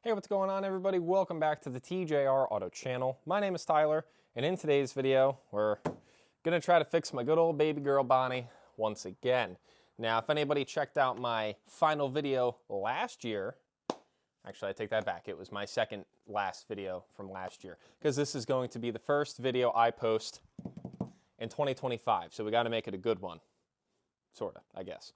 Hey, what's going on, everybody? Welcome back to the TJR Auto channel. My name is Tyler, and in today's video, we're gonna try to fix my good old baby girl Bonnie once again. Now, if anybody checked out my final video last year, actually, I take that back. It was my second last video from last year, because this is going to be the first video I post in 2025, so we gotta make it a good one. Sorta, I guess.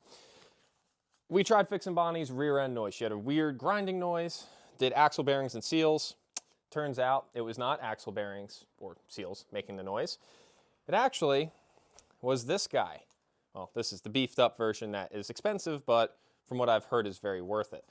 We tried fixing Bonnie's rear end noise. She had a weird grinding noise. Did axle bearings and seals. Turns out it was not axle bearings or seals making the noise. It actually was this guy. Well, this is the beefed up version that is expensive, but from what I've heard is very worth it.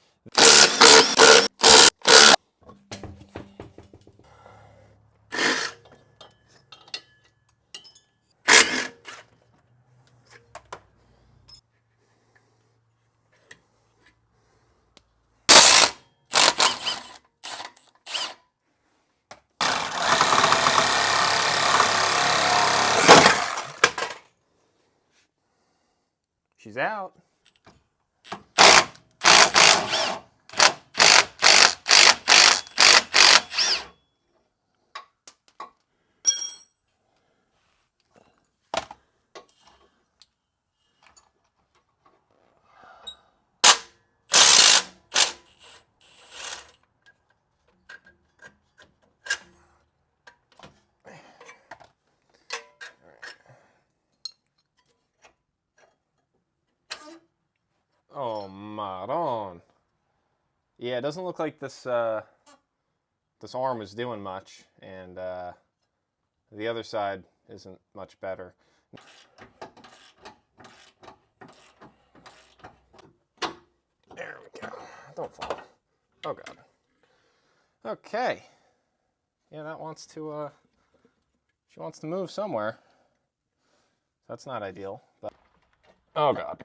She's out. Oh, maron. Yeah, it doesn't look like this this arm is doing much, and the other side isn't much better. There we go. Don't fall. Oh God. Okay. Yeah, that wants to she wants to move somewhere. That's not ideal. But oh God.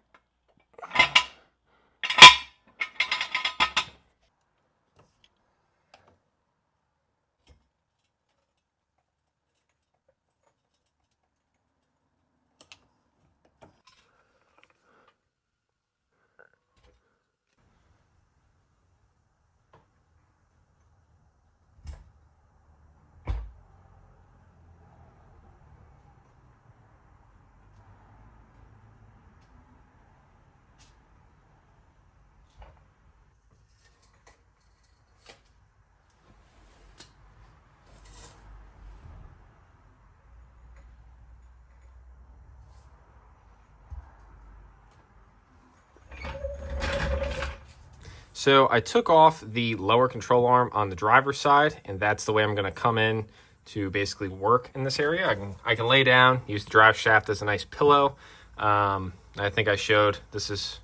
So I took off the lower control arm on the driver's side, and that's the way I'm going to come in to basically work in this area. I can lay down, use the drive shaft as a nice pillow. I think I showed this is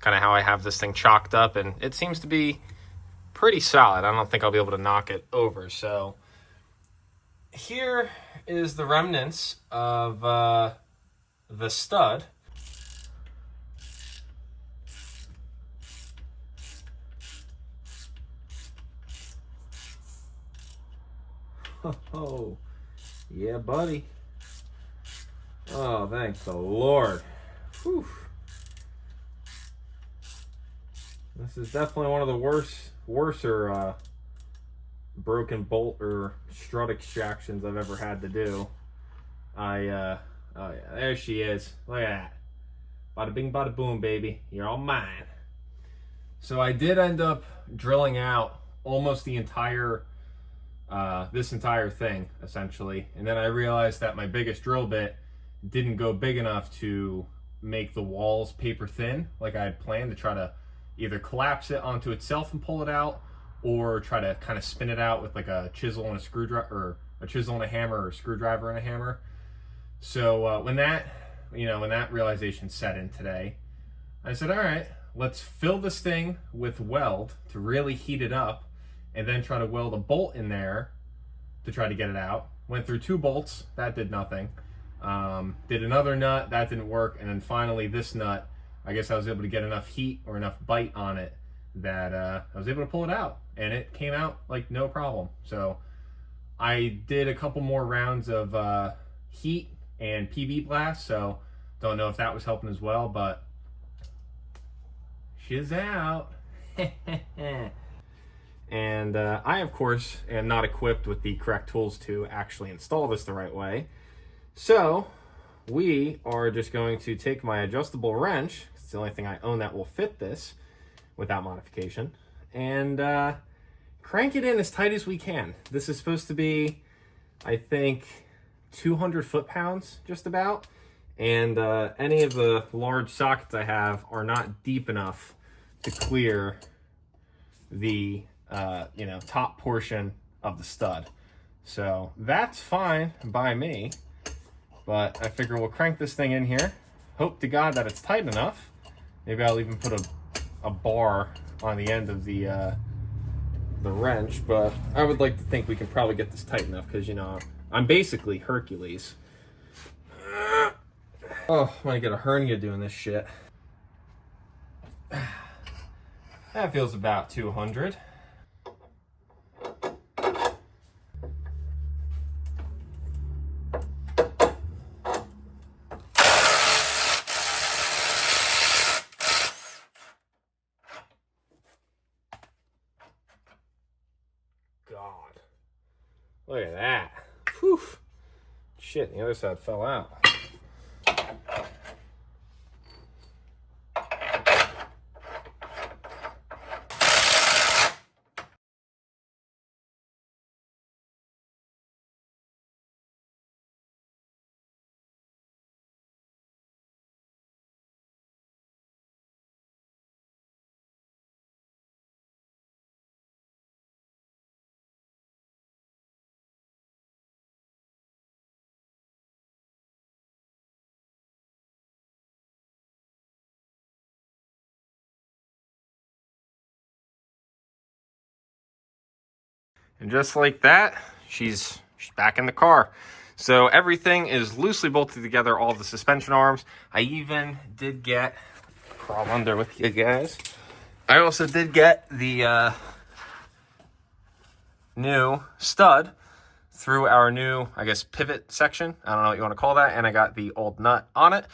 kind of how I have this thing chalked up, and it seems to be pretty solid. I don't think I'll be able to knock it over. So here is the remnants of the stud. Oh, yeah, buddy. Oh, thank the Lord. Whew. This is definitely one of the worser broken bolt or strut extractions I've ever had to do. Oh yeah, there she is. Look at that. Bada bing, bada boom, baby. You're all mine. So I did end up drilling out almost the entire this entire thing, essentially. And then I realized that my biggest drill bit didn't go big enough to make the walls paper thin like I had planned, to try to either collapse it onto itself and pull it out, or try to kind of spin it out with like a chisel and a screwdriver, or a chisel and a hammer, or a screwdriver and a hammer. So when that realization set in today, I said, all right, let's fill this thing with weld to really heat it up, and then try to weld a bolt in there to try to get it out. Went through 2 bolts, that did nothing. Did another nut, that didn't work. And then finally this nut, I guess I was able to get enough heat or enough bite on it that I was able to pull it out. And it came out like no problem. So I did a couple more rounds of heat and PB blast, so don't know if that was helping as well, but she's out. And I, of course, am not equipped with the correct tools to actually install this the right way. So we are just going to take my adjustable wrench, it's the only thing I own that will fit this without modification, and crank it in as tight as we can. This is supposed to be, I think, 200 foot-pounds, just about. And any of the large sockets I have are not deep enough to clear the top portion of the stud. So that's fine by me, but I figure we'll crank this thing in here. Hope to God that it's tight enough. Maybe I'll even put a bar on the end of the wrench, but I would like to think we can probably get this tight enough because, I'm basically Hercules. Oh, I'm gonna get a hernia doing this shit. That feels about 200. God. Look at that. Whew. Shit, the other side fell out. And just like that, she's back in the car. So everything is loosely bolted together, all the suspension arms. I even did get, crawl under with you guys. I also did get the new stud through our new, I guess, pivot section. I don't know what you want to call that. And I got the old nut on it.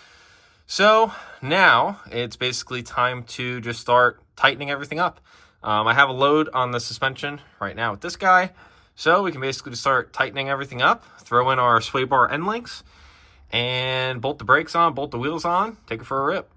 So now it's basically time to just start tightening everything up. I have a load on the suspension right now with this guy. So we can basically just start tightening everything up, throw in our sway bar end links, and bolt the brakes on, bolt the wheels on, take it for a rip.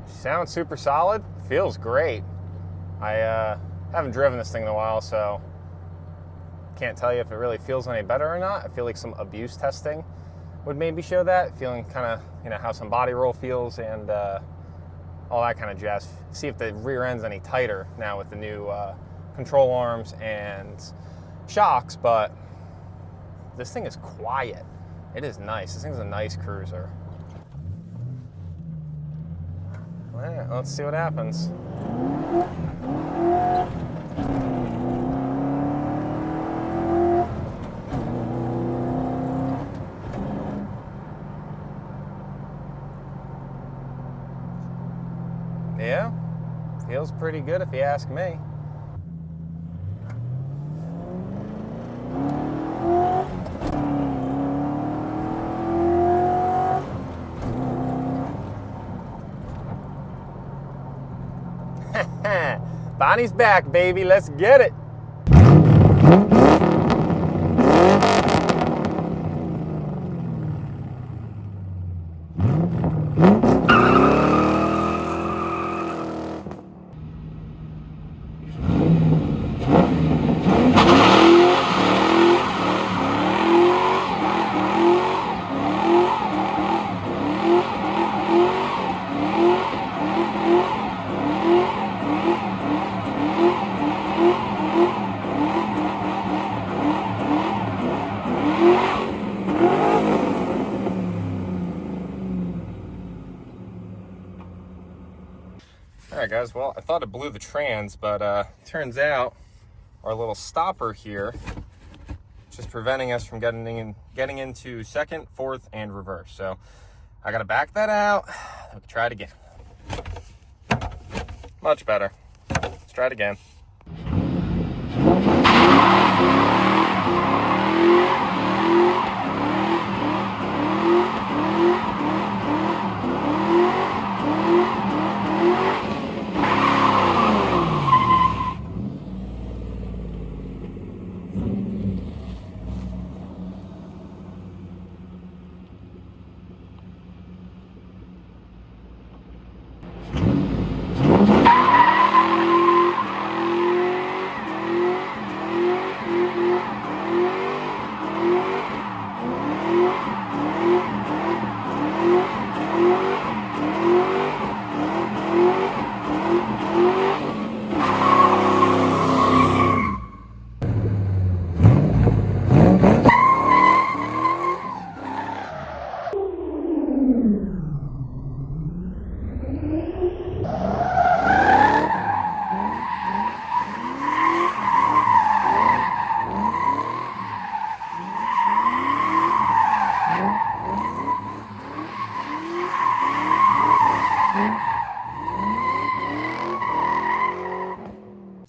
Sounds super solid, feels great. I haven't driven this thing in a while, so can't tell you if it really feels any better or not. I feel like some abuse testing would maybe show that, feeling kind of, how some body roll feels and all that kind of jazz. See if the rear end's any tighter now with the new control arms and shocks, but this thing is quiet. It is nice. This thing's a nice cruiser. All right, let's see what happens. Yeah, feels pretty good if you ask me. Bonnie's back, baby. Let's get it. All right, guys, well, I thought it blew the trans, but turns out our little stopper here just preventing us from getting into second, fourth, and reverse. So I gotta back that out. We can try it again. Much better. Let's try it again.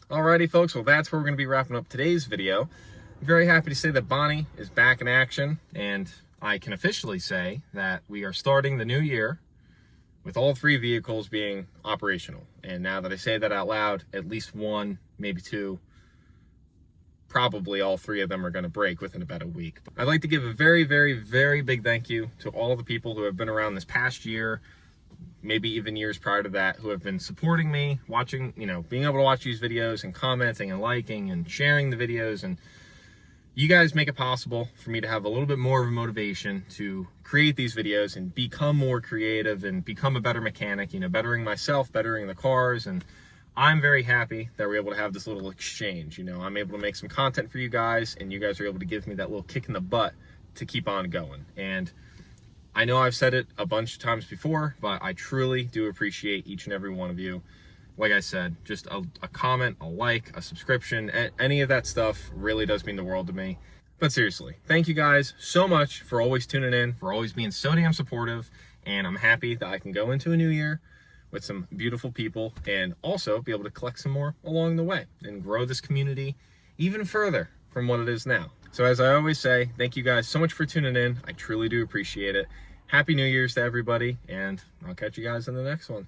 Alrighty, folks, well, that's where we're going to be wrapping up today's video. I'm very happy to say that Bonnie is back in action, and I can officially say that we are starting the new year with all three vehicles being operational. And now that I say that out loud, at least one, maybe two, probably all three of them are going to break within about a week. I'd like to give a very, very, very big thank you to all the people who have been around this past year, maybe even years prior to that, who have been supporting me, watching, being able to watch these videos and commenting and liking and sharing the videos. And you guys make it possible for me to have a little bit more of a motivation to create these videos and become more creative and become a better mechanic, bettering myself, bettering the cars. And I'm very happy that we're able to have this little exchange. I'm able to make some content for you guys, and you guys are able to give me that little kick in the butt to keep on going. And I know I've said it a bunch of times before, but I truly do appreciate each and every one of you. Like I said, just a comment, a like, a subscription, any of that stuff really does mean the world to me. But seriously, thank you guys so much for always tuning in, for always being so damn supportive, and I'm happy that I can go into a new year with some beautiful people and also be able to collect some more along the way and grow this community even further from what it is now. So as I always say, thank you guys so much for tuning in. I truly do appreciate it. Happy New Year's to everybody, and I'll catch you guys in the next one.